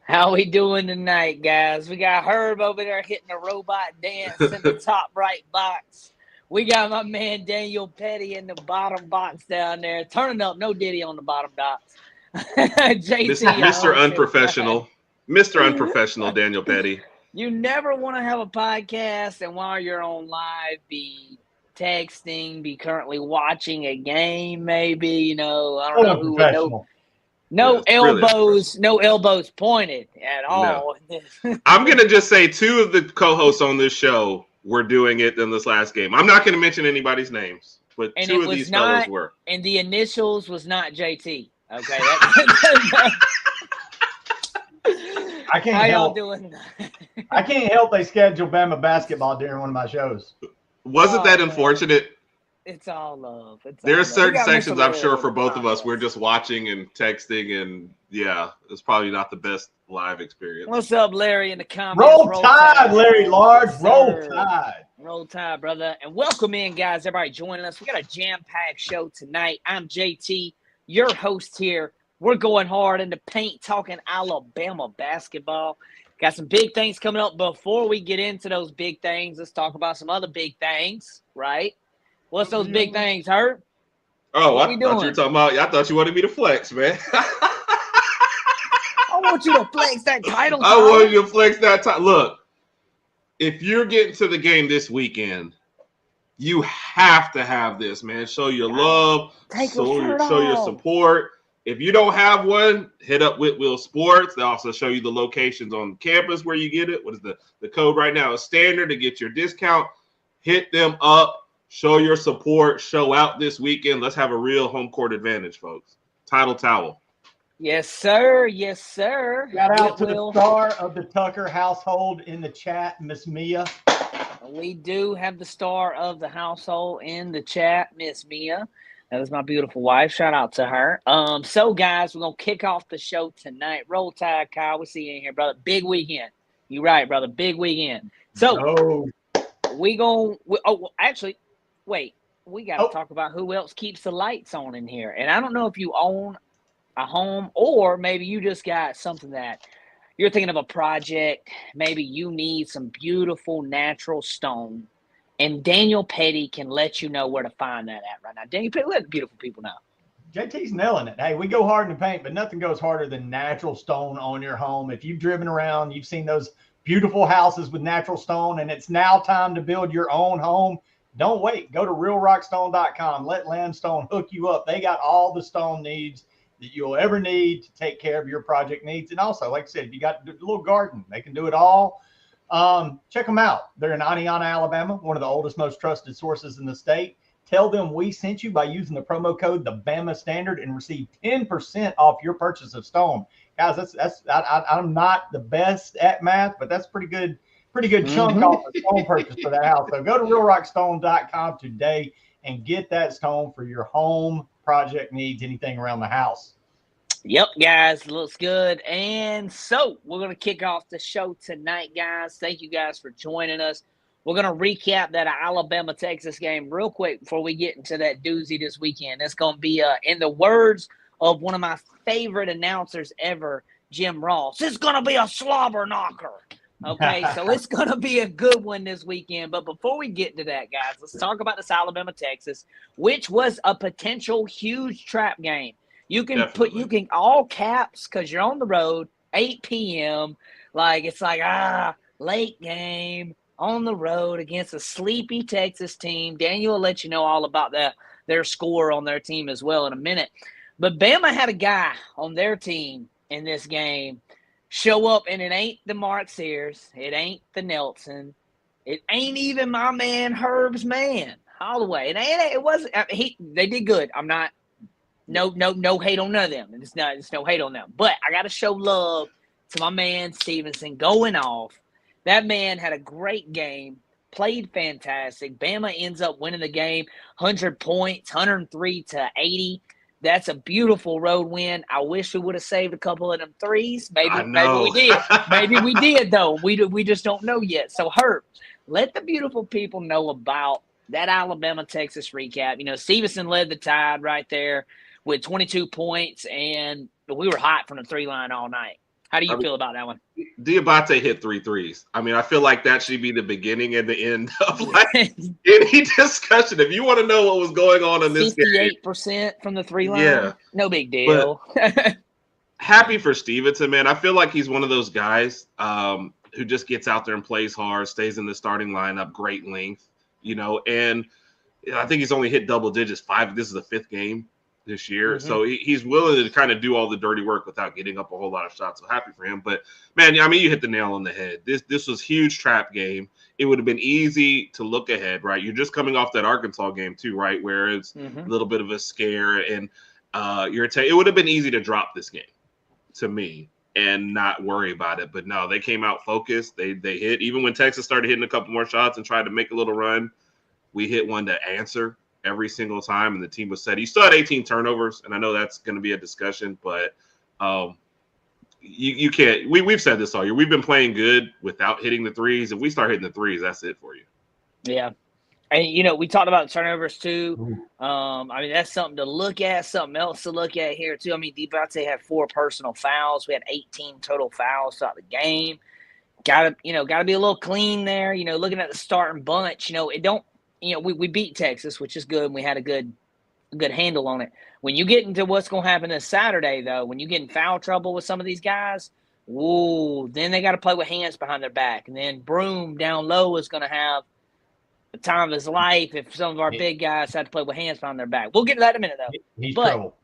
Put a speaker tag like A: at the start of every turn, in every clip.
A: How we doing tonight, guys? We got Herb over there hitting a robot dance in the top right box. We got my man Daniel Pettey in the bottom box down there, turning up no Diddy on the bottom box. JT, your
B: Mr.
A: host here tonight.
B: Unprofessional. Mr. Unprofessional Daniel Pettey.
A: You never want to have a podcast and while you're on live be texting, be currently watching a game, maybe, I don't know who would know.
C: Professional.
A: No
B: Yes, really
A: elbows, no elbows pointed at
B: No.
A: all.
B: I'm going to just say two of the co-hosts on this show were doing it in this last game. I'm not going to mention anybody's names, but
A: And
B: two
A: it
B: of
A: was
B: these
A: not-
B: fellows were.
A: And the initials was not JT. Okay.
C: I can't
A: How y'all
C: help.
A: doing?
C: I can't help they schedule Bama basketball during one of my shows.
B: Wasn't that
A: man.
B: unfortunate?
A: It's all love.
B: There are
A: We
B: certain
A: got
B: sections,
A: Mr.
B: I'm sure,
A: Larry
B: for
A: in the
B: both of us,
A: comments.
B: we're just watching and texting, and yeah, it's probably not the best live experience.
A: What's up, Larry, in the comments?
C: Roll Tide, Larry Large.
A: Yes,
C: Roll
A: sir.
C: Tide.
A: Roll Tide, brother. And welcome in, guys. Everybody joining us. We got a jam-packed show tonight. I'm JT, your host here. We're going hard in the paint, talking Alabama basketball. Got some big things coming up. Before we get into those big things, let's talk about some other big things, right? What's those big things, Herb?
B: Oh,
A: What
B: I
A: we
B: thought
A: doing?
B: you were talking about. I thought you wanted me to flex, man.
A: I want you to flex that title.
B: I wanted you to flex that time. Look, if you're getting to the game this weekend, you have to have this, man. Show your love,
A: Take your shirt
B: show your
A: off.
B: support. If you don't have one, hit up Whitwell Sports. They also show you the locations on campus where you get it. What is the code right now? Is standard to get your discount. Hit them up. Show your support. Show out this weekend. Let's have a real home court advantage, folks. Title towel.
A: Yes, sir. Yes, sir.
C: Shout out to
A: Whitwell.
C: the star of the Tucker household in the chat, Miss Mia.
A: We do have the star of the household in the chat, Miss Mia. That is my beautiful wife. Shout out to her. So, guys, we're going to kick off the show tonight. Roll Tide, Kyle. We see you in here, brother. Big weekend. You right, brother. Big weekend. So,
C: Oh,
A: we actually, wait. We got to
C: Oh.
A: talk about who else keeps the lights on in here. And I don't know if you own a home or maybe you just got something that you're thinking of a project. Maybe you need some beautiful natural stone. And Daniel Pettey can let you know where to find that at right now. Daniel Pettey, let the beautiful people know.
C: JT's nailing it. Hey, we go hard in the paint, but nothing goes harder than natural stone on your home. If you've driven around, you've seen those beautiful houses with natural stone, and it's now time to build your own home. Don't wait. Go to realrockstone.com. Let Limestone hook you up. They got all the stone needs that you'll ever need to take care of your project needs. And also, like I said, if you got a little garden, they can do it all. Check them out. They're in Aniana, Alabama, one of the oldest, most trusted sources in the state. Tell them we sent you by using the promo code the Bama Standard and receive 10% off your purchase of stone. Guys, I'm not the best at math, but that's pretty good chunk off the stone purchase for that house. So go to realrockstone.com today and get that stone for your home project needs, anything around the house.
A: Yep, guys, looks good. And so we're going to kick off the show tonight, guys. Thank you guys for joining us. We're going to recap that Alabama-Texas game real quick before we get into that doozy this weekend. It's going to be, in the words of one of my favorite announcers ever, Jim Ross, it's going to be a slobber knocker. Okay, so it's going to be a good one this weekend. But before we get to that, guys, let's talk about this Alabama-Texas, which was a potential huge trap game. You can all caps because you're on the road, 8 p.m. It's like, late game on the road against a sleepy Texas team. Daniel will let you know all about their score on their team as well in a minute. But Bama had a guy on their team in this game show up, and it ain't the Mark Sears. It ain't the Nelson. It ain't even my man Herb's man, Holloway. It wasn't. They did good. I'm not. No hate on none of them. It's no hate on them. But I got to show love to my man Stevenson going off. That man had a great game, played fantastic. Bama ends up winning the game, 100 points, 103-80. That's a beautiful road win. I wish we would have saved a couple of them threes. Maybe we did. Maybe we did, though. We just don't know yet. So, Herb, let the beautiful people know about that Alabama-Texas recap. Stevenson led the Tide right there with 22 points, and we were hot from the three line all night. How do you feel about that one?
B: Diabate hit 3 threes. I mean, I feel like that should be the beginning and the end of like any discussion. If you want to know what was going on in this game,
A: 58% from the 3 line.
B: Yeah,
A: no big deal.
B: Happy for Stevenson, man. I feel like he's one of those guys who just gets out there and plays hard, stays in the starting lineup, great length, and I think he's only hit double digits 5. This is the 5th game this year. So he's willing to kind of do all the dirty work without getting up a whole lot of shots. So happy for him. But, man, I mean, you hit the nail on the head. This was huge trap game. It would have been easy to look ahead, right? You're just coming off that Arkansas game too, right, where it's a little bit of a scare. And it would have been easy to drop this game to me and not worry about it. But, no, they came out focused. They hit. Even when Texas started hitting a couple more shots and tried to make a little run, we hit one to answer every single time, and the team was set. He still had 18 turnovers, and I know that's going to be a discussion, but you can't. We've said this all year. We've been playing good without hitting the threes. If we start hitting the threes, that's it for you.
A: Yeah. And, we talked about turnovers too. I mean, that's something to look at, something else to look at here too. I mean, Diabate had 4 personal fouls. We had 18 total fouls throughout the game. Gotta be a little clean there. Looking at the starting bunch, we beat Texas, which is good. And we had a good handle on it. When you get into what's going to happen this Saturday, though, when you get in foul trouble with some of these guys, then they got to play with hands behind their back. And then Broome down low is going to have the time of his life if some of our big guys had to play with hands behind their back. We'll get to that in a minute, though.
C: He's trouble.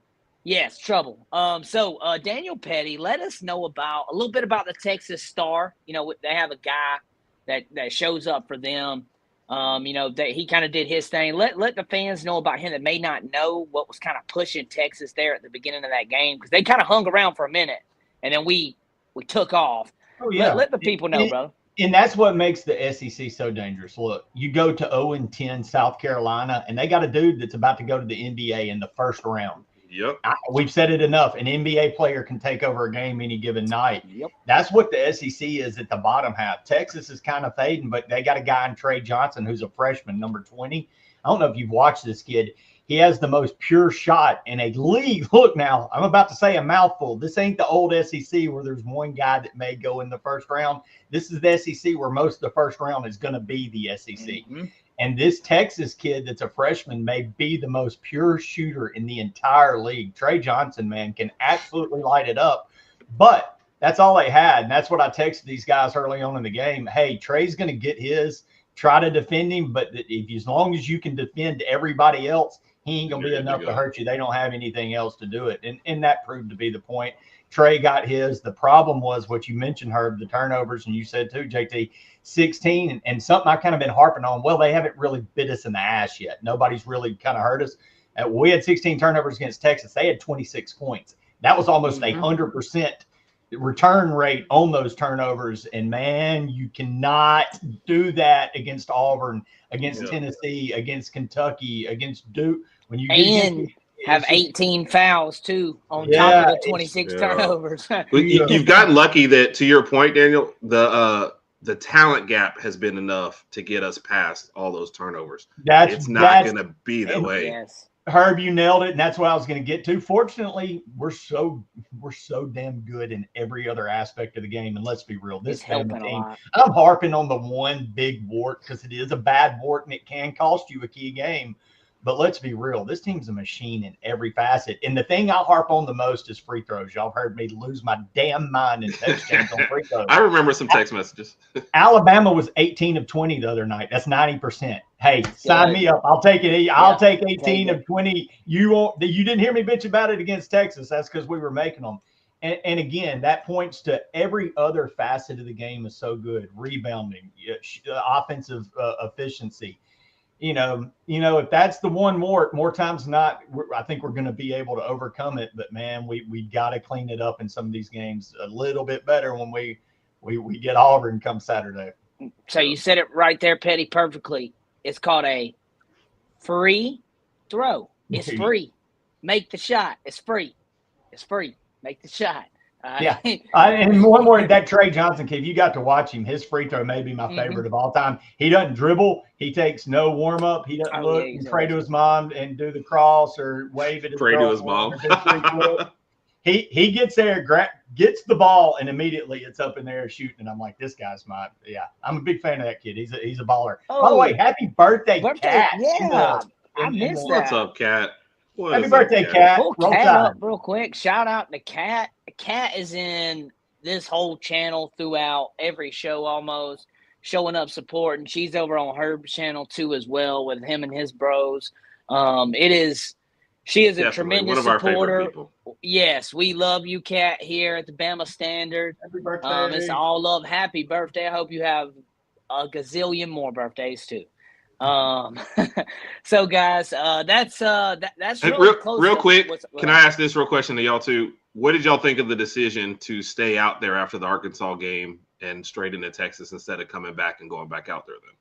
A: Yes, trouble. So Daniel Pettey, let us know a little bit about the Texas Star. They have a guy that shows up for them. That he kind of did his thing. Let the fans know about him that may not know what was kind of pushing Texas there at the beginning of that game, because they kind of hung around for a minute and then we took off. Oh yeah, let the people know, brother.
C: And that's what makes the SEC so dangerous. Look, you go to 0-10 South Carolina, and they got a dude that's about to go to the NBA in the first round.
B: Yep.
C: We've said it enough. An NBA player can take over a game any given night.
A: Yep.
C: That's what the SEC is at the bottom half. Texas is kind of fading, but they got a guy in Trey Johnson who's a freshman, number 20. I don't know if you've watched this kid. He has the most pure shot in a league. Look now, I'm about to say a mouthful. This ain't the old SEC where there's one guy that may go in the first round. This is the SEC where most of the first round is going to be the SEC. And this Texas kid that's a freshman may be the most pure shooter in the entire league. Trey Johnson, man, can absolutely light it up. But that's all they had. And that's what I texted these guys early on in the game. Hey, Trey's going to get his. Try to defend him. But as long as you can defend everybody else, he ain't going to be enough to hurt you. They don't have anything else to do it. And that proved to be the point. Trey got his. The problem was what you mentioned, Herb, the turnovers. And you said too, JT, 16. And something I've kind of been harping on. Well, they haven't really bit us in the ass yet. Nobody's really kind of hurt us. We had 16 turnovers against Texas. They had 26 points. That was almost 100% return rate on those turnovers. And, man, you cannot do that against Auburn, against Tennessee, against Kentucky, against Duke. When you
A: have 18 fouls, too, on top of the 26 turnovers.
B: You've gotten lucky that, to your point, Daniel, the talent gap has been enough to get us past all those turnovers. It's not going to be that way.
A: Yes.
C: Herb, you nailed it, and that's what I was going to get to. Fortunately, we're so damn good in every other aspect of the game, and let's be real, this Bama team. I'm harping on the one big wart because it is a bad wart and it can cost you a key game. But let's be real, this team's a machine in every facet. And the thing I harp on the most is free throws. Y'all heard me lose my damn mind in text chains on free throws.
B: I remember some text messages.
C: Alabama was 18 of 20 the other night. That's 90%. Hey, sign me up. I'll take it. I'll take 18 of 20. You didn't hear me bitch about it against Texas. That's because we were making them. And again, that points to every other facet of the game is so good. Rebounding, offensive efficiency. If that's the one more times than not, I think we're going to be able to overcome it. But man, we got to clean it up in some of these games a little bit better when we get Auburn come Saturday.
A: So you said it right there, Pettey, perfectly. It's called a free throw. It's free. Make the shot. It's free. It's free. Make the shot.
C: And one more, that Trey Johnson kid, you got to watch him. His free throw may be my favorite of all time. He doesn't dribble. He takes no warm up. He doesn't look and pray to his mom and do the cross or wave at his
B: pray to his mom.
C: he gets there, gets the ball, and immediately it's up in there shooting. And I'm like, this guy's I'm a big fan of that kid. He's a baller. By the way, happy birthday, Cat.
A: Yeah, I missed that.
B: What's up, Cat?
C: Happy birthday, Cat.
A: Pull Cat up real quick. Shout out to Cat. Cat is in this whole channel throughout every show almost, showing up support, and she's over on Herb's channel too as well with him and his bros. She is a tremendous
B: one of
A: supporter.
B: Our favorite people.
A: Yes, we love you, Cat, here at the Bama Standard.
C: Happy birthday.
A: It's all love. Happy birthday. I hope you have a gazillion more birthdays too. So guys, that's really
B: real quick. Can I ask this real question to y'all too? What did y'all think of the decision to stay out there after the Arkansas game and straight into Texas instead of coming back and going back out there then?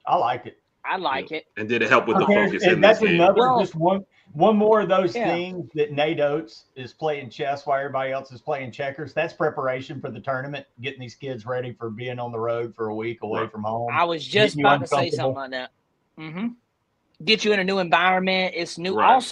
C: I like it.
A: I like it.
B: And did it help with the focus in
C: that's
B: this game?
C: Just one more of those things that Nate Oats is playing chess while everybody else is playing checkers. That's preparation for the tournament, getting these kids ready for being on the road for a week away from home.
A: I was just about to say something like that. Mm-hmm. Get you in a new environment. It's new. Right.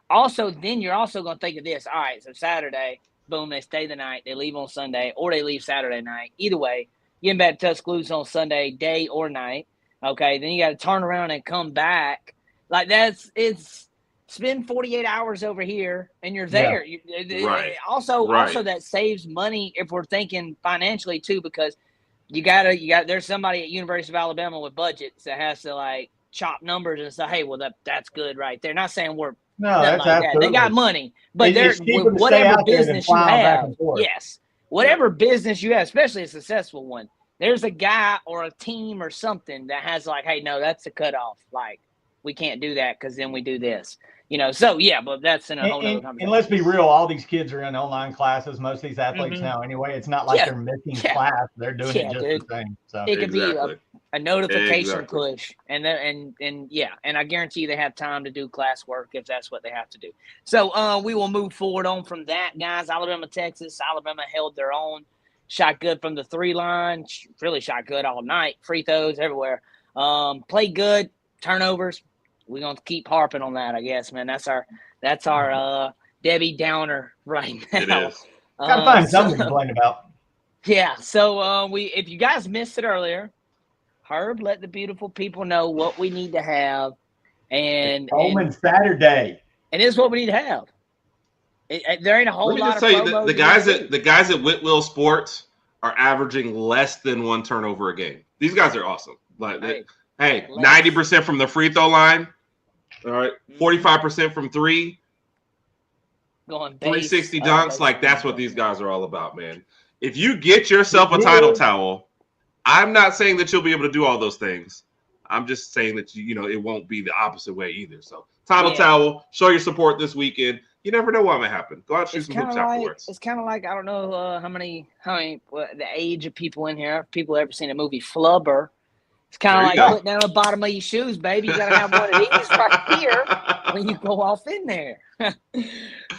A: Also, then you're also going to think of this. All right, so Saturday, boom, they stay the night. They leave on Sunday, or they leave Saturday night. Either way, getting back to Tuscaloosa on Sunday, day or night. Okay, then you got to turn around and come back. Like spend 48 hours over here and you're there. Yeah.
B: Right.
A: Also that saves money if we're thinking financially too, because you got there's somebody at University of Alabama with budgets that has to like chop numbers and say, hey, well that's good right there. Not saying we're
C: that's
A: like that. They got money, but they're whatever business you have. Yes, whatever business you have, especially a successful one. There's a guy or a team or something that has like, hey, no, that's a cutoff. Like, we can't do that because then we do this. So, yeah, but that's in a whole other conversation.
C: And let's be real, all these kids are in online classes. Most of these athletes now anyway. It's not like they're missing class. They're doing it just the same. So
A: it could be a notification push. And I guarantee you they have time to do classwork if that's what they have to do. So we will move forward on from that, guys. Alabama, Texas. Alabama held their own. Shot good from the 3 line. Really shot good all night. Free throws everywhere. Played good. Turnovers. We're gonna keep harping on that, I guess, man. That's our Debbie Downer right now.
B: It is.
C: Gotta find something to complain about.
A: Yeah. So if you guys missed it earlier, Herb let the beautiful people know what we need to have, and
C: Saturday.
A: And it's what we need to have. There ain't a whole lot of promos.
B: The guys at Whitwell Sports are averaging less than 1 turnover a game. These guys are awesome. Like, hey, 90% from the free throw line. All right, 45% from 3.
A: Going
B: 360 dunks. Like, that's what these guys are all about, man. If you get yourself a title towel, I'm not saying that you'll be able to do all those things. I'm just saying that it won't be the opposit way either. So, title towel, show your support this weekend. You never know what might happen. Go out and shoot some hoops afterwards.
A: It's kind of like, I don't know how many the age of people in here. Have people ever seen a movie Flubber? It's kind of like putting down the bottom of your shoes, baby. You got to have one of these right here when you go off in there.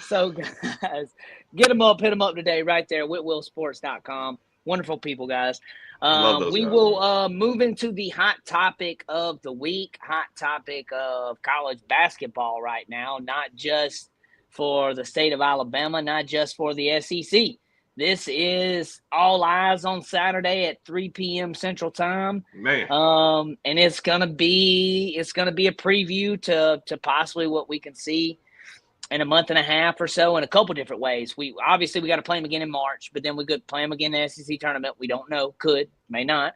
A: So, guys, hit them up today right there at whitwellsports.com. Wonderful people, guys. We will move into the hot topic of the week, hot topic of college basketball right now, not just for the state of Alabama, not just for the SEC. This is all eyes on Saturday at 3 p.m. Central Time.
B: Man.
A: And it's gonna be a preview to possibly what we can see in a month and a half or so in a couple different ways. We got to play them again in March, but then we could play them again in the SEC tournament. We don't know. Could, may not.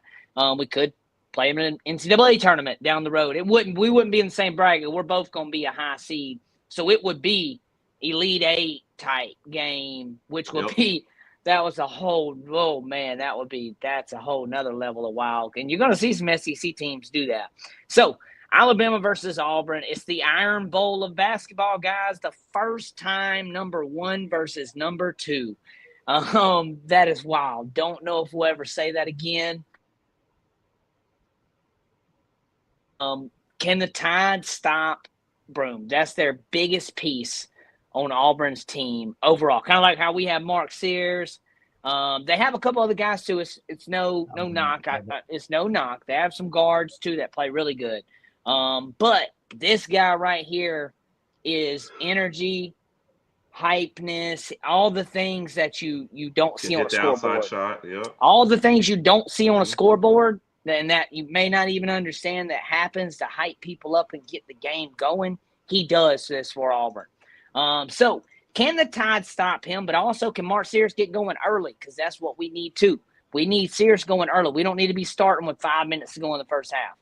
A: We could play them in an NCAA tournament down the road. We wouldn't be in the same bracket. We're both gonna be a high seed. So it would be Elite 8 type game, which would be that's a whole nother level of wild. And you're going to see some SEC teams do that. So Alabama versus Auburn. It's the Iron Bowl of basketball, guys. The first time number 1 versus number 2. That is wild. Don't know if we'll ever say that again. Can the Tide stop Broome? That's their biggest piece on Auburn's team overall. Kind of like how we have Mark Sears. They have a couple other guys too. It's no knock. It's no knock. They have some guards too that play really good. But this guy right here is energy hypeness, all the things that you don't see on a scoreboard.
B: Outside shot, yeah.
A: All the things you don't see on a scoreboard and that you may not even understand that happens to hype people up and get the game going. He does this for Auburn. So can the Tide stop him? But also can Mark Sears get going early? Because that's what we need too. We need Sears going early. We don't need to be starting with 5 minutes to go in the first half.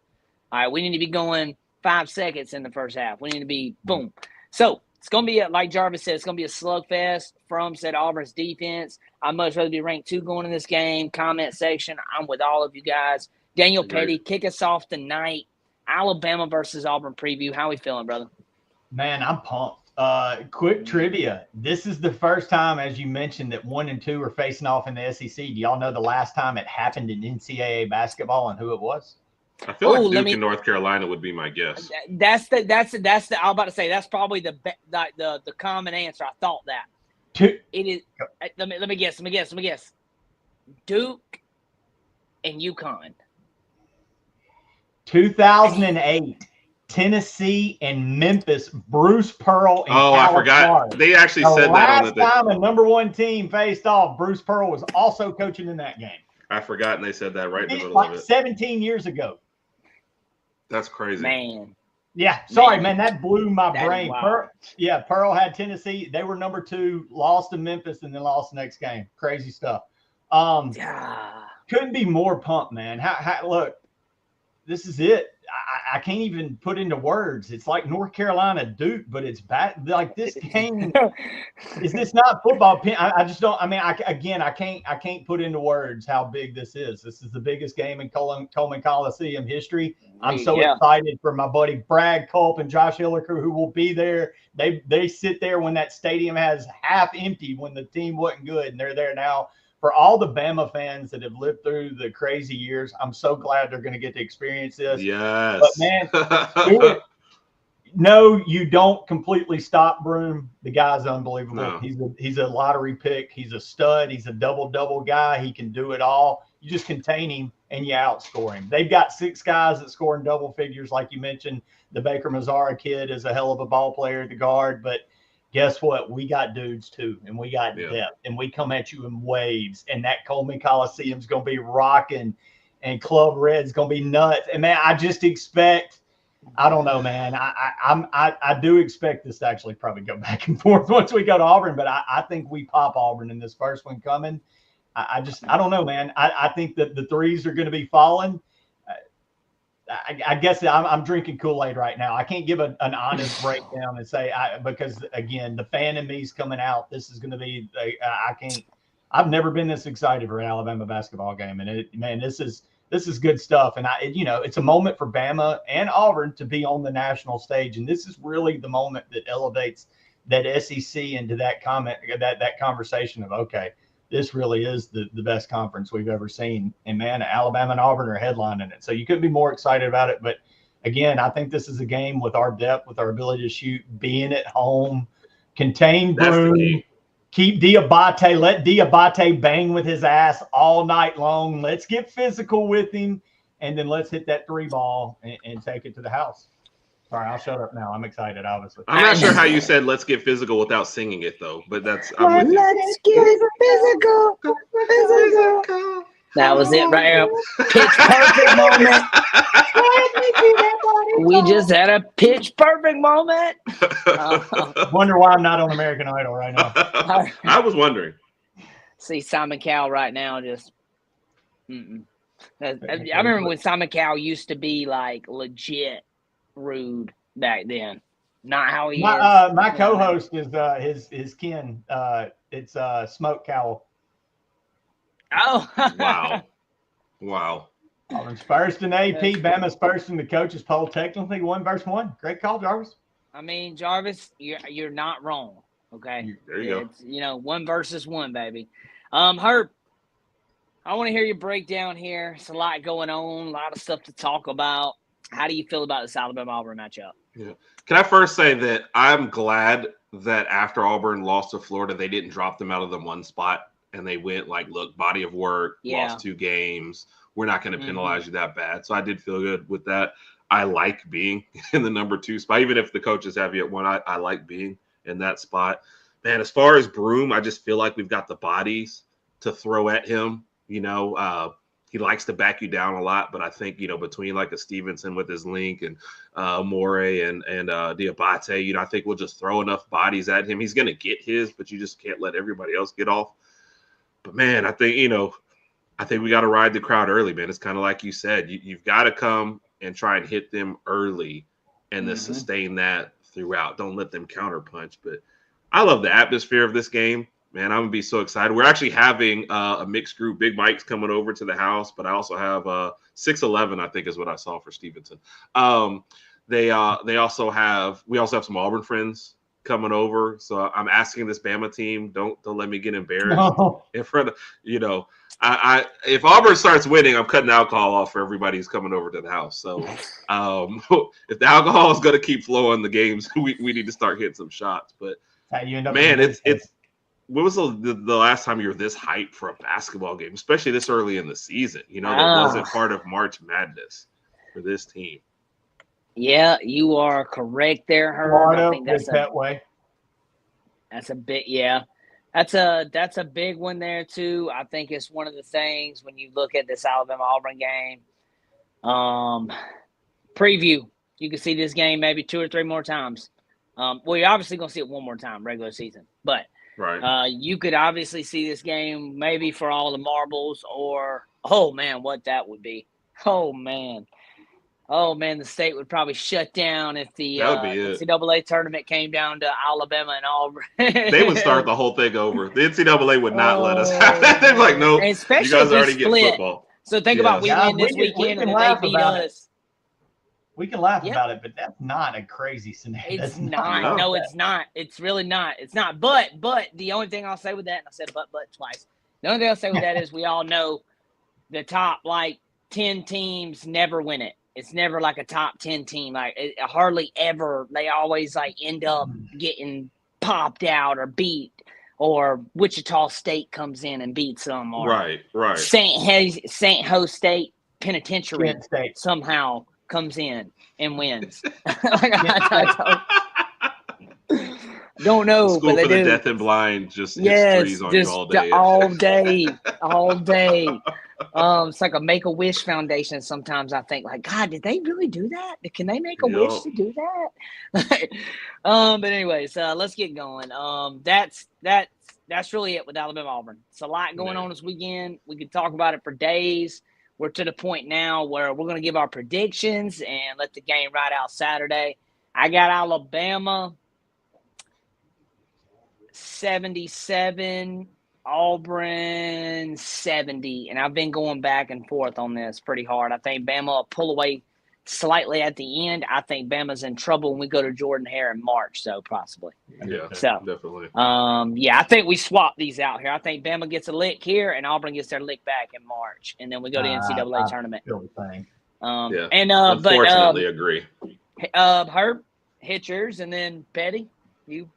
A: All right, we need to be going 5 seconds in the first half. We need to be boom. So it's going to be, like Jarvis said, it's going to be a slugfest. From said Auburn's defense. I'd much rather be ranked 2 going in this game. Comment section, I'm with all of you guys. Daniel Pettey, kick us off tonight. Alabama versus Auburn preview. How we feeling, brother?
C: Man, I'm pumped. Quick trivia. This is the first time, as you mentioned, that 1 and 2 are facing off in the SEC. Do y'all know the last time it happened in NCAA basketball and who it was?
B: I feel like Duke and North Carolina would be my guess.
A: That's the. I was about to say that's probably the common answer. I thought that. It is. Let me guess. Duke and UConn.
C: 2008. Tennessee and Memphis, Bruce Pearl and Cal
B: I forgot.
C: Clark.
B: They actually said that on the
C: last time a number 1 team faced off, Bruce Pearl was also coaching in that game.
B: I forgot, and they said that right in the middle
C: like
B: of it.
C: 17 years ago.
B: That's crazy.
A: Man.
C: Yeah, sorry, man. That blew my brain. Pearl had Tennessee. They were number 2, lost to Memphis, and then lost the next game. Crazy stuff. Couldn't be more pumped, man. Look, this is it. I can't even put into words. It's like North Carolina Duke, but it's bad. Like this game, is this not football? I just don't. I mean, I can't put into words how big this is. This is the biggest game in Coleman Coliseum history. I'm so excited for my buddy Brad Culp and Josh Hilliker, who will be there. They sit there when that stadium has half empty when the team wasn't good, and they're there now. For all the Bama fans that have lived through the crazy years, I'm so glad they're going to get to experience this.
B: Yes.
C: But, man, no, you don't completely stop Broome. The guy's unbelievable. No. He's a lottery pick. He's a stud. He's a double-double guy. He can do it all. You just contain him, and you outscore him. They've got 6 guys that score in double figures, like you mentioned. The Baker Mazzara kid is a hell of a ball player at the guard, but guess what? We got dudes too, and we got depth, and we come at you in waves. And that Coleman Coliseum's going to be rocking, and Club Red's going to be nuts. And man, I just expect. I don't know, man. I do expect this to actually probably go back and forth once we go to Auburn, but I think we pop Auburn in this first one coming. I don't know, man. I think that the threes are going to be falling. I guess I'm drinking Kool-Aid right now. I can't give an honest breakdown and say because again, the fan in me is coming out. This is going to be I can't. I've never been this excited for an Alabama basketball game, and this is good stuff. And it's a moment for Bama and Auburn to be on the national stage, and this is really the moment that elevates that SEC into that conversation of okay. This really is the best conference we've ever seen. And, man, Alabama and Auburn are headlining it. So you couldn't be more excited about it. But, again, I think this is a game with our depth, with our ability to shoot, being at home, contain Broome, keep Diabate, let Diabate bang with his ass all night long. Let's get physical with him, and then let's hit that 3 ball and take it to the house. Sorry, I'll shut up now. I'm excited, obviously.
B: I'm not sure how you said let's get physical without singing it, though. But let's get
A: physical. That was it right here. Pitch perfect moment. We just had a pitch perfect moment.
C: Wonder why I'm not on American Idol right now.
B: I was wondering.
A: See Simon Cowell right now just I remember when Simon Cowell used to be like legit rude back then. Not how he is.
C: My co-host is his kin. It's Smoke Cowell.
A: Oh.
B: Wow.
C: Auburn's first in AP. Bama's first in the coaches poll. Technically 1 versus 1. Great call, Jarvis.
A: I mean, Jarvis, you're not wrong. Okay.
B: There you
A: go. 1 versus 1, baby. Herb, I want to hear your breakdown here. It's a lot going on, a lot of stuff to talk about. How do you feel about this Alabama-Auburn matchup?
B: Yeah. Can I first say that I'm glad that after Auburn lost to Florida, they didn't drop them out of the 1 spot and they went like, look, body of work, lost 2 games. We're not going to penalize you that bad. So I did feel good with that. I like being in the number 2 spot. Even if the coaches have you at 1, I like being in that spot. man, as far as Broome, I just feel like we've got the bodies to throw at him. You know, he likes to back you down a lot, but I think, you know, between like a Stevenson with his link and More and Diabate, you know, I think we'll just throw enough bodies at him. He's going to get his, but you just can't let everybody else get off. But man, I think, you know, we got to ride the crowd early, man. It's kind of like you said, you've got to come and try and hit them early and then sustain that throughout. Don't let them counterpunch. But I love the atmosphere of this game, man. I'm going to be so excited. We're actually having a mixed group. Big Mike's coming over to the house, but I also have 6'11", I think is what I saw for Stevenson. We also have some Auburn friends coming over. So I'm asking this Bama team, don't let me get embarrassed in front of, you know, if Auburn starts winning, I'm cutting alcohol off for everybody who's coming over to the house. So if the alcohol is going to keep flowing the games, we need to start hitting some shots. But man, it's when was the last time you were this hyped for a basketball game, especially this early in the season? You know, that wasn't part of March Madness for this team.
A: Yeah, you are correct there, Herb. I think that's a bit, yeah. That's a big one there too. I think it's one of the things when you look at this Alabama-Auburn game. Preview, you can see this game maybe 2 or 3 more times. Well, you're obviously going to see it one more time, regular season. But you could obviously see this game maybe for all the marbles or, oh, man, what that would be. Oh, man, the state would probably shut down if the NCAA tournament came down to Alabama and Auburn.
B: They would start the whole thing over. The NCAA would not let us have that. They'd be like, no, you guys already get football.
A: So think about we win this weekend and they beat us.
C: We can laugh about it, but that's not a crazy scenario.
A: It's not. No, it's not. It's really not. It's not. But the only thing I'll say with that, and I said but twice, the only thing I'll say with that is we all know the top, 10 teams never win it. It's never like a top 10 team. Hardly ever. They always end up getting popped out or beat, or Wichita State comes in and beats them, or
B: right.
A: St. Ho State Penitentiary somehow comes in and wins. Don't know,
B: School
A: but they
B: for the
A: do.
B: Deaf and Blind just hits threes on you all day.
A: all day. It's like a Make-A-Wish Foundation. Sometimes I think, God, did they really do that? Can they make a wish to do that? But anyways, let's get going. That's really it with Alabama Auburn. It's a lot going on this weekend. We could talk about it for days. We're to the point now where we're going to give our predictions and let the game ride out Saturday. I got Alabama 77, Auburn 70, and I've been going back and forth on this pretty hard. I think Bama will pull away slightly at the end. I think Bama's in trouble when we go to Jordan-Hare in March, so possibly.
B: Yeah,
A: so
B: definitely.
A: I think we swap these out here. I think Bama gets a lick here, and Auburn gets their lick back in March, and then we go to NCAA tournament.
B: Unfortunately, agree.
A: Herb, hit yours, and then Pettey, you.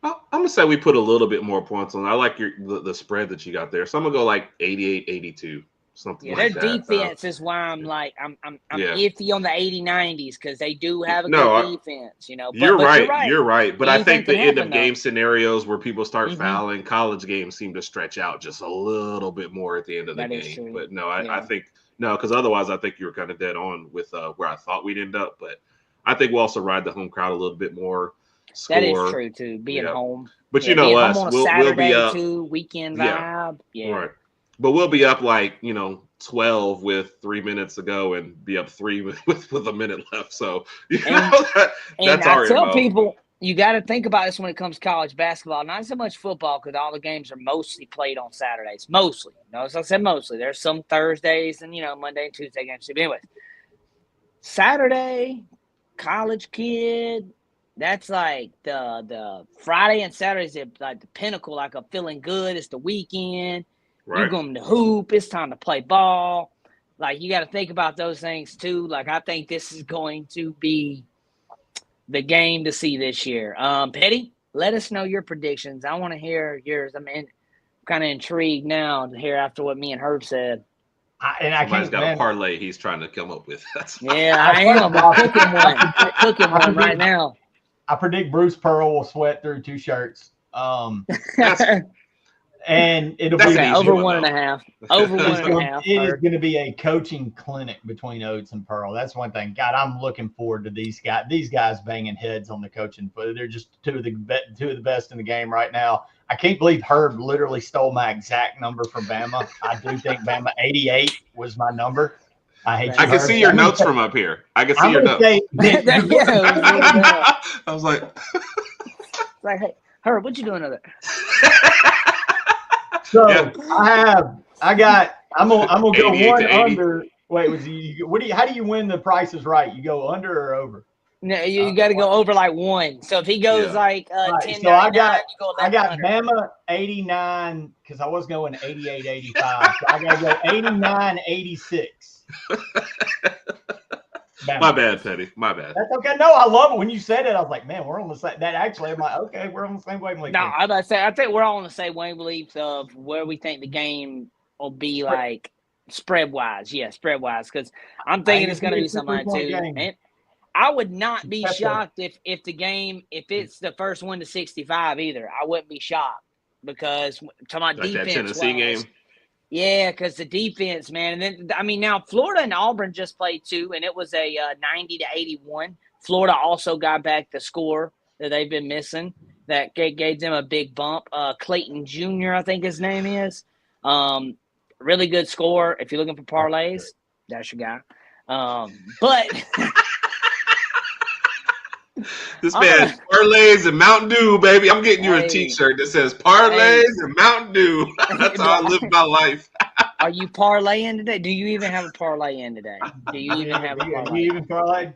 B: I'm gonna say we put a little bit more points on. I like the spread that you got there, so I'm gonna go 88-82, something like that.
A: Their defense is why I'm iffy on the 80-90s because they do have a good defense.
B: You're right. But I think the end of game scenarios where people start fouling, college games seem to stretch out just a little bit more at the end of the game. But no, I think because otherwise I think you were kind of dead on with where I thought we'd end up. But I think we'll also ride the home crowd a little bit more. Score.
A: That is true too. Being home,
B: but you know us, we'll be up
A: too. Weekend vibe,
B: right. But we'll be up 12 with 3 minutes to go, and be up 3 with a minute left. So that's our.
A: I tell people you got to think about this when it comes to college basketball. Not so much football because all the games are mostly played on Saturdays. Mostly, as I said, mostly. There's some Thursdays and Monday and Tuesday games. But anyways, Saturday, college kid. That's the Friday and Saturdays are the pinnacle, a feeling good. It's the weekend. Right. You're going to hoop. It's time to play ball. You got to think about those things too. I think this is going to be the game to see this year. Pettey, let us know your predictions. I want to hear yours. I'm kind of intrigued now to hear after what me and Herb said.
B: Somebody's got a parlay he's trying to come up with.
A: I am. I'm cooking one right now.
C: I predict Bruce Pearl will sweat through 2 shirts. And it'll
B: That's
C: be
B: an easy
A: over
B: one,
A: 1.5. Over 1.5.
C: It is going to be a coaching clinic between Oats and Pearl. That's one thing. God, I'm looking forward to these guys. These guys banging heads on the coaching. But they're just two of the best in the game right now. I can't believe Herb literally stole my exact number from Bama. I do think Bama 88 was my number. I hate you,
B: I can see your notes from up here. I can see your notes.
A: I
B: was like,
A: hey, Herb, what you doing over there?
C: So yeah. I'm gonna go one under. Wait, how do you win the Price is Right? You go under or over?
A: No, you got to go over like 1. So if he goes like 10,
C: so I got
A: under.
C: Bama 89 because I was going 88, 85. So I got to go 89, 86.
B: My bad, Pettey. My bad.
C: That's okay. No, I love it. When you said it, I was like, man, we're on the same. That actually, I'm like, okay, we're on the same wavelength.
A: No, I'm about to say, I think we're all on the same wavelength of where we think the game will be like spread wise. Yeah, spread wise. Because I'm thinking it's going to be something like 2. And I would not be shocked if it's the first one to 65 either. I wouldn't be shocked because to my defense.
B: That Tennessee game.
A: Yeah, because the defense, man. And then, I mean, now Florida and Auburn just played 2, and it was a 90-81. Florida also got back the score that they've been missing. That gave them a big bump. Clayton Jr., I think his name is. Really good score. If you're looking for parlays, that's your guy. But
B: this man parlays and Mountain Dew, baby. I'm getting you a T-shirt that says parlays and Mountain Dew. That's how I live my life.
A: Are you parlaying today? Do you even have a parlay in today? Do you even have a parlay?
C: Do you even parlay?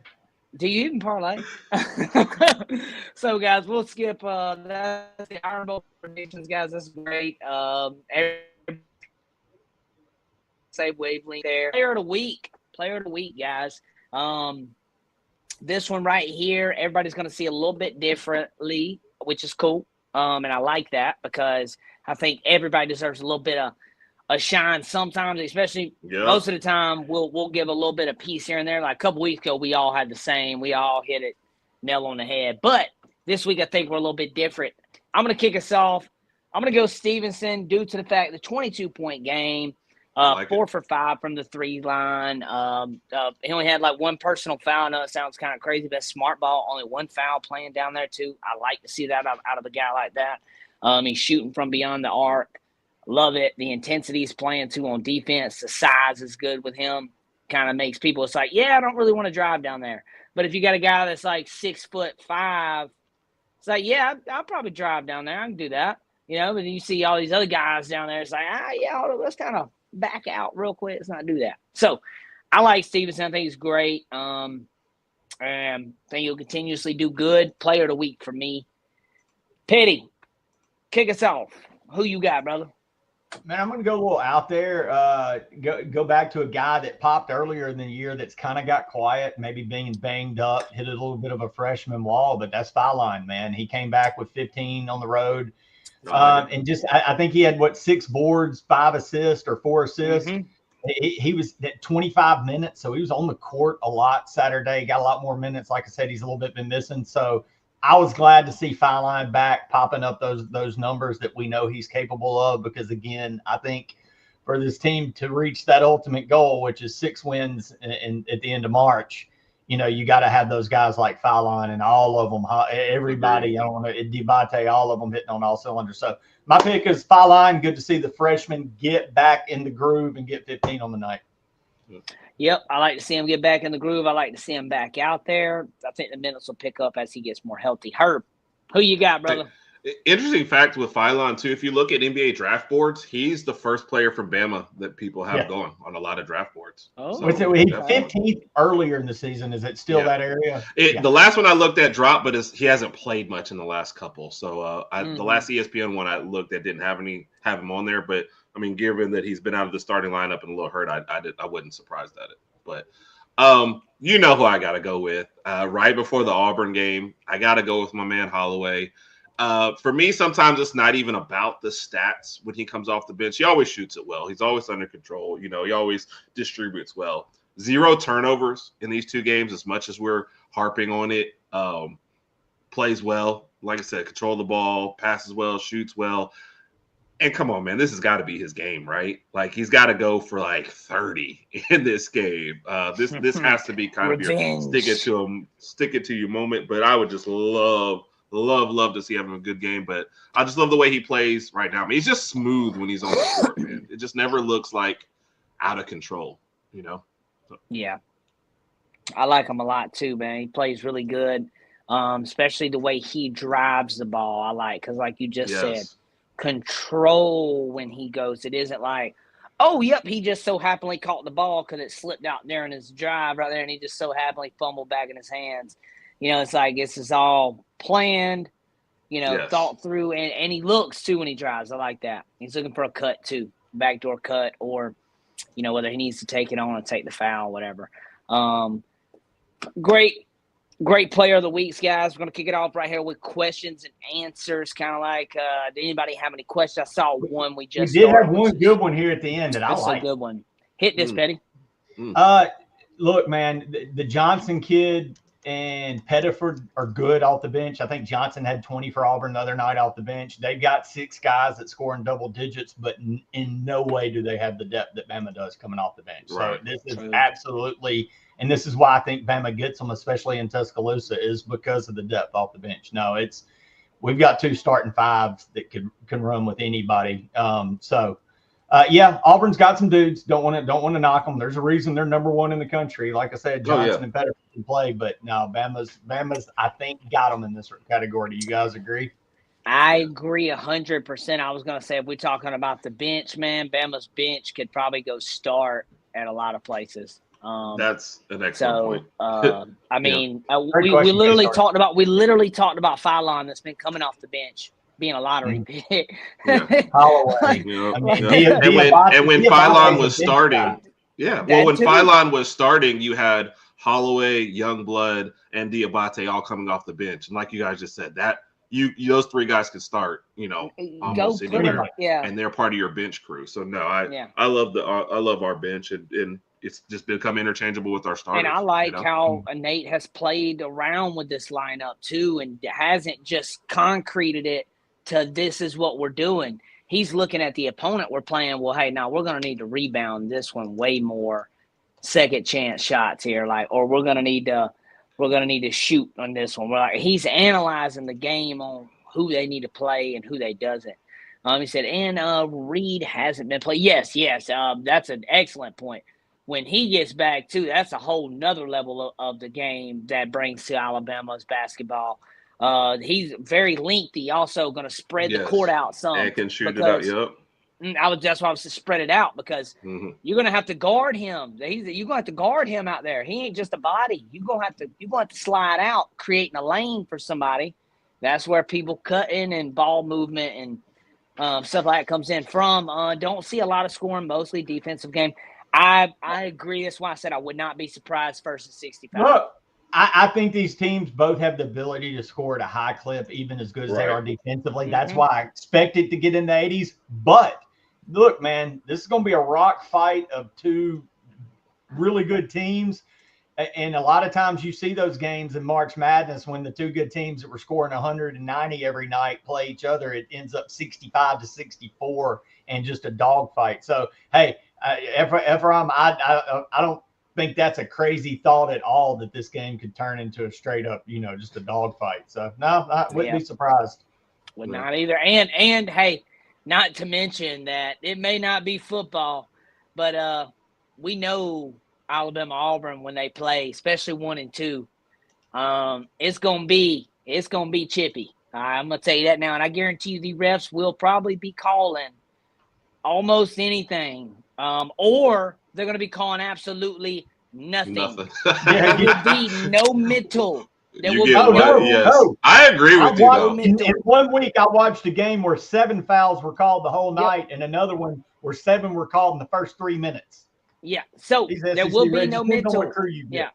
A: Do you even parlay? So, guys, we'll skip. That's the Iron Bowl predictions, guys. That's great. Same wavelength there. Player of the week, guys. This one right here, everybody's going to see a little bit differently, which is cool. And I like that because I think everybody deserves a little bit of a shine sometimes, especially most of the time we'll give a little bit of piece here and there. Like a couple weeks ago, we all had the same. We all hit it nail on the head. But this week, I think we're a little bit different. I'm going to kick us off. I'm going to go Stevenson due to the fact the 22-point game. 4 for 5 from the 3 line. He only had like 1 personal foul. I know it sounds kind of crazy, but smart ball, only 1 foul playing down there too. I like to see that out of a guy like that. He's shooting from beyond the arc. Love it. The intensity he's playing too on defense. The size is good with him. Kind of makes people, it's like, yeah, I don't really want to drive down there. But if you got a guy that's like 6'5", it's like, yeah, I'll probably drive down there. I can do that. You know, but then you see all these other guys down there. It's like, yeah, let's kind of back out real quick. Let's not do that. So I like Stevenson. I think he's great. And I think he'll continuously do good. Player of the week for me. Pettey, kick us off. Who you got, brother?
C: Man, I'm going to go a little out there. Go back to a guy that popped earlier in the year that's kind of got quiet, maybe being banged up, hit a little bit of a freshman wall, but that's Filine, man. He came back with 15 on the road. And just, I think he had 6 boards, 5 assists or 4 assists. Mm-hmm. He was at 25 minutes, so he was on the court a lot Saturday. Got a lot more minutes. Like I said, he's a little bit been missing. So I was glad to see Filine back, popping up those numbers that we know he's capable of. Because again, I think for this team to reach that ultimate goal, which is 6 wins at the end of March, you know, you got to have those guys like Filine and all of them. Everybody, I don't want to debate all of them hitting on all cylinders. So my pick is Filine. Good to see the freshman get back in the groove and get 15 on the night.
A: Yep, I like to see him get back in the groove. I like to see him back out there. I think the minutes will pick up as he gets more healthy. Herb, who you got, brother?
B: Interesting fact with Filine, too. If you look at NBA draft boards, he's the first player from Bama that people have going on a lot of draft boards.
C: Oh, so, he's 15th earlier in the season. Is it still that area?
B: The last one I looked at dropped, but he hasn't played much in the last couple. So the last ESPN one I looked at didn't have him on there. But I mean, given that he's been out of the starting lineup and a little hurt, I wasn't surprised at it. But you know who I got to go with. Right before the Auburn game, I got to go with my man Holloway. For me, sometimes it's not even about the stats when he comes off the bench. He always shoots it well. He's always under control. You know, he always distributes well. 0 turnovers in these 2 games, as much as we're harping on it. Plays well. like I said, control the ball, passes well, shoots well. And come on, man, this has got to be his game, right? Like he's got to go for like 30 in this game. This has to be kind of your stick it to you moment. But I would just love to see him have a good game. But I just love the way he plays right now. I mean, he's just smooth when he's on the court, man. It just never looks like out of control, you know? So.
A: Yeah. I like him a lot too, man. He plays really good, especially the way he drives the ball. I like because, like you just said, control when he goes. It isn't like, oh, yep, he just so happily caught the ball because it slipped out there in his drive right there, and he just so happily fumbled back in his hands. You know, it's like this is all planned, you know, thought through, and he looks too when he drives. I like that. He's looking for a cut too, backdoor cut, or you know whether he needs to take it on and take the foul, whatever. Great player of the weeks, guys. We're going to kick it off right here with questions and answers, kind of like, did anybody have any questions? I saw one we did
C: have one good one here at the end that I like.
A: That's a good one. Hit this, Pettey.
C: Look, man, the Johnson kid and Pettey are good off the bench. I think Johnson had 20 for Auburn the other night off the bench. They've got 6 guys that score in double digits, but in no way do they have the depth that Bama does coming off the bench. Right. So this is absolutely – and this is why I think Bama gets them, especially in Tuscaloosa, is because of the depth off the bench. No, we've got 2 starting 5s that can run with anybody. Auburn's got some dudes. Don't want to knock them. There's a reason they're number 1 in the country. Like I said, Johnson and Pettey can play, but no, Bama's I think got them in this category. Do you guys agree?
A: I agree 100%. I was going to say, if we're talking about the bench, man, Bama's bench could probably go start at a lot of places.
B: That's an excellent
A: point. I mean, we literally talked about Phylon that's been coming off the bench being a lottery pick.
C: Holloway.
B: And when Phylon was starting, when Phylon was starting, you had Holloway, Youngblood, and Diabate all coming off the bench, and like you guys just said, that those 3 guys could start, you know, almost anywhere, and they're part of your bench crew. So no, I love our bench and it's just become interchangeable with our starters.
A: And I like how Nate has played around with this lineup too, and hasn't just concreted it to this is what we're doing. He's looking at the opponent we're playing. Well, hey, now we're going to need to rebound this one way more, second chance shots here, or we're going to need to shoot on this one. He's analyzing the game on who they need to play and who they doesn't. He said, and Reed hasn't been played. Yes, that's an excellent point. When he gets back, too, that's a whole nother level of the game that brings to Alabama's basketball. He's very lengthy, also going to spread the court out some.
B: And can shoot it out,
A: That's why I was to spread it out because you're going to have to guard him. You're going to have to guard him out there. He ain't just a body. You're going to have to slide out, creating a lane for somebody. That's where people cutting and ball movement and stuff like that comes in from. Don't see a lot of scoring, mostly defensive game. I agree. That's why I said I would not be surprised versus 65.
C: Look, I think these teams both have the ability to score at a high clip, even as good as they are defensively. That's why I expect it to get in the 80s. But look, man, this is going to be a rock fight of 2 really good teams. And a lot of times you see those games in March Madness when the 2 good teams that were scoring 190 every night play each other. It ends up 65-64 and just a dogfight. So, hey, Ephraim, I don't think that's a crazy thought at all that this game could turn into a straight up, just a dogfight. So, no, I wouldn't be surprised.
A: Would not either. And hey, not to mention that it may not be football, but we know Alabama Auburn when they play, especially 1 and 2, it's gonna be chippy. I'm gonna tell you that now, and I guarantee you the refs will probably be calling almost anything, or they're gonna be calling absolutely nothing. There will be no middle. There will be
C: no.
B: I agree with you.
C: In 1 week, I watched a game where 7 fouls were called the whole night, and another one where 7 were called in the first 3 minutes.
A: Yeah, so there will be no middle. Yeah,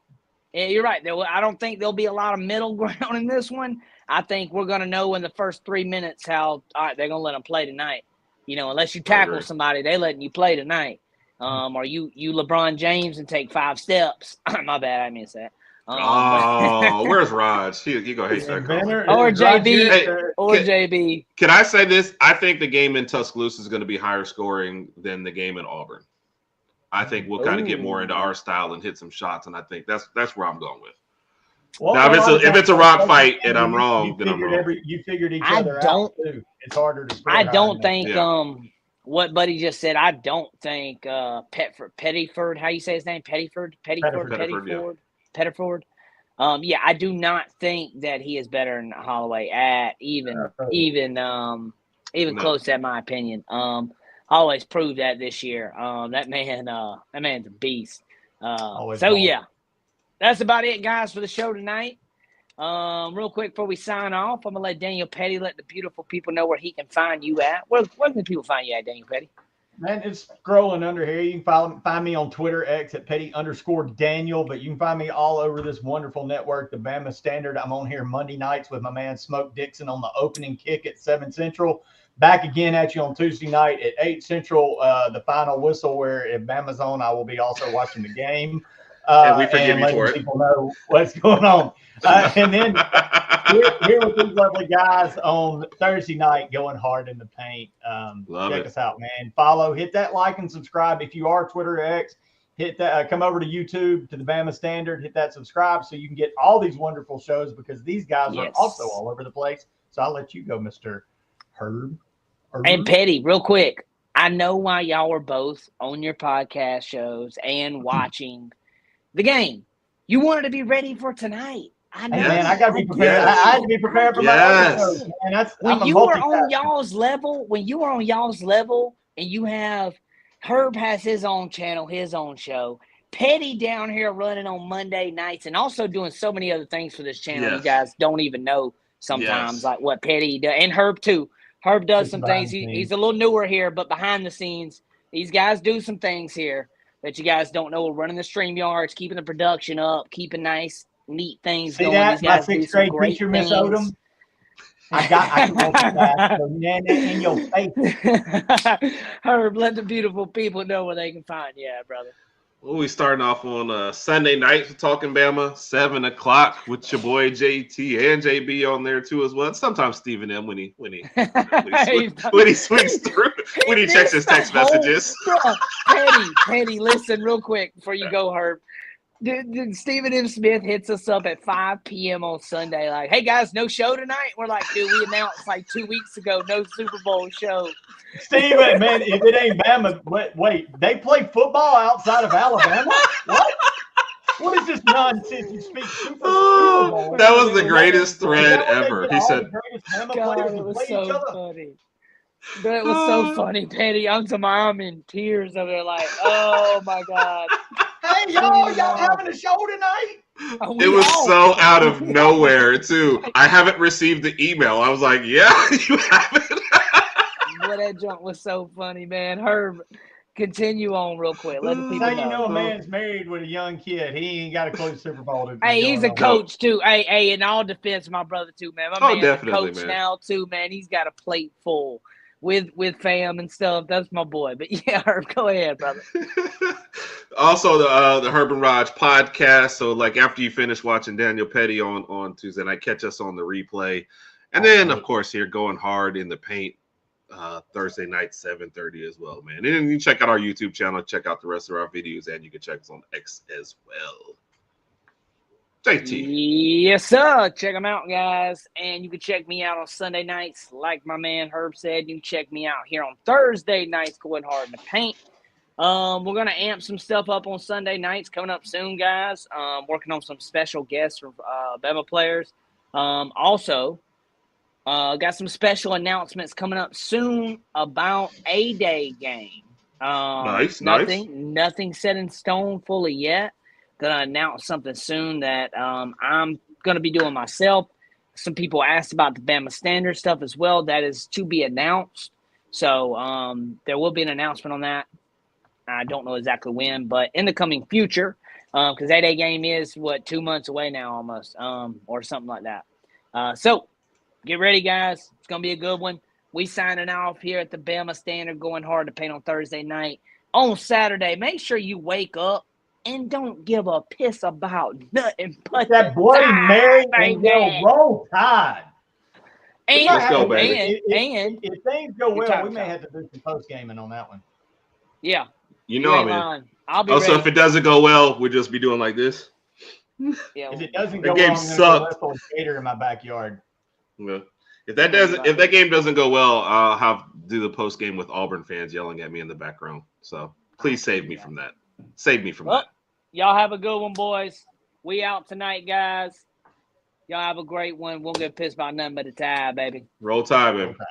A: you're right. I don't think there'll be a lot of middle ground in this one. I think we're going to know in the first 3 minutes how, all right, they're going to let them play tonight. Unless you tackle somebody, they letting you play tonight. Or you LeBron James and take 5 steps. My bad, I missed that.
B: Where's Raj? He gonna hate that comment.
A: Or JB.
B: Hey,
A: or JB.
B: Can I say this? I think the game in Tuscaloosa is going to be higher scoring than the game in Auburn. I think we'll kind of get more into our style and hit some shots, and I think that's where I'm going with. Well, now, if it's a rock fight and I'm wrong, then I'm wrong.
C: You figured each other out too. It's harder to score.
A: I don't think what Buddy just said. I don't think Pettiford. How you say his name? Pettiford. I do not think that he is better than Holloway at even close. At my opinion, Holloway's proved that this year. That man's a beast. That's about it, guys, for the show tonight. Real quick before we sign off, I'm gonna let Daniel Pettey let the beautiful people know where he can find you at. Where can people find you at, Daniel Pettey?
C: Man, it's scrolling under here. You can find me on Twitter, X at Pettey_Daniel, but you can find me all over this wonderful network, the Bama Standard. I'm on here Monday nights with my man Smoke Dixon on the opening kick at 7 Central. Back again at you on Tuesday night at 8 Central, the final whistle, where if Bama's on, I will be also watching the game.
B: And we forgive you for it.
C: People know what's going on. And then here with these lovely guys on Thursday night, going hard in the paint. Check us out, man. Follow, hit that like and subscribe. If you are Twitter X, hit that. Come over to YouTube to the Bama Standard. Hit that subscribe so you can get all these wonderful shows, because these guys are also all over the place. So I'll let you go, Mr. Herb.
A: And Pettey, real quick. I know why y'all are both on your podcast shows and watching the game. You wanted to be ready for tonight. I know.
C: Hey, man, I got to be prepared. I had to be prepared for my episode. Man,
A: when you were on y'all's level, and you have Herb has his own channel, his own show. Pettey down here running on Monday nights and also doing so many other things for this channel. You guys don't even know sometimes like what Pettey does. And Herb too. Herb does some things. He's a little newer here, but behind the scenes, these guys do some things here that you guys don't know. We're running the stream yards, keeping the production up, keeping nice, neat things going.
C: That?
A: These guys
C: my 6th grade teacher, Miss Odom. I can go for that. So, man, in your face.
A: Herb, let the beautiful people know where they can find you at, brother.
B: Well, we starting off on Sunday night for Talking Bama, 7 o'clock with your boy JT and JB on there too as well. Sometimes Stephen M when he swings through, when he checks his text messages.
A: Pettey, listen real quick before you go, Herb. Dude, Stephen M. Smith hits us up at 5 p.m. on Sunday, like, hey, guys, no show tonight? We're like, dude, we announced like 2 weeks ago, no Super Bowl show.
C: Steven, man, if it ain't Bama, wait, they play football outside of Alabama? What? What is this nonsense? You speak Super Bowl?
B: That was the greatest thread ever. He said,
A: God, it was so funny. That was so funny, Pettey. I'm in tears over there like, oh, my God.
C: Hey, y'all having a show tonight?
B: It was so out of nowhere, too. I haven't received the email. I was like, yeah, you haven't.
A: Boy, that junk was so funny, man. Herb, continue on real quick. Let the people know.
C: A man's married with a young kid. He ain't got a close Super Bowl.
A: Hey, he's a coach, too. Hey, in all defense, my brother, too, man. My man's a coach now, too, man. He's got a plate full with fam and stuff. That's my boy. But, yeah, Herb, go ahead, brother.
B: Also, the Herb and Raj podcast. So, like, after you finish watching Daniel Pettey on Tuesday night, catch us on the replay. And then, of course, here going hard in the paint Thursday night, 7:30 as well, man. And then you check out our YouTube channel, check out the rest of our videos, and you can check us on X as well. JT.
A: Yes, sir. Check them out, guys. And you can check me out on Sunday nights. Like my man Herb said, you can check me out here on Thursday nights going hard in the paint. We're going to amp some stuff up on Sunday nights coming up soon, guys. Working on some special guests for Bama players. Also, got some special announcements coming up soon about A-Day game. Nothing set in stone fully yet. Gonna announce something soon that I'm gonna be doing myself. Some people asked about the Bama Standard stuff as well. That is to be announced. So there will be an announcement on that. I don't know exactly when, but in the coming future, because A-Day game is 2 months away now almost, or something like that. So get ready, guys. It's gonna be a good one. We signing off here at the Bama Standard, going hard to paint on Thursday night. On Saturday, make sure you wake up and don't give a piss about nothing but
C: That Bloody Mary and
A: baby.
C: go Roll Tide.
B: Let's go, baby.
C: If things go well, we may
A: time.
C: have to do some post gaming on that one.
A: Yeah.
B: You know I'm in.
A: Lying. I'll be
B: Also,
A: ready.
B: if it doesn't go well, we'll just be doing like this.
A: Yeah,
C: If it doesn't go
B: The game
C: well, I'm going
B: sucked.
C: to go wrestle a gator in my backyard.
B: Yeah. If that game doesn't go well, I'll have do the post game with Auburn fans yelling at me in the background. So please save me from that. Save me from that.
A: Y'all have a good one, boys. We out tonight, guys. Y'all have a great one. We'll get pissed by nothing but a tie, baby.
B: Roll Tide, baby.
C: Okay.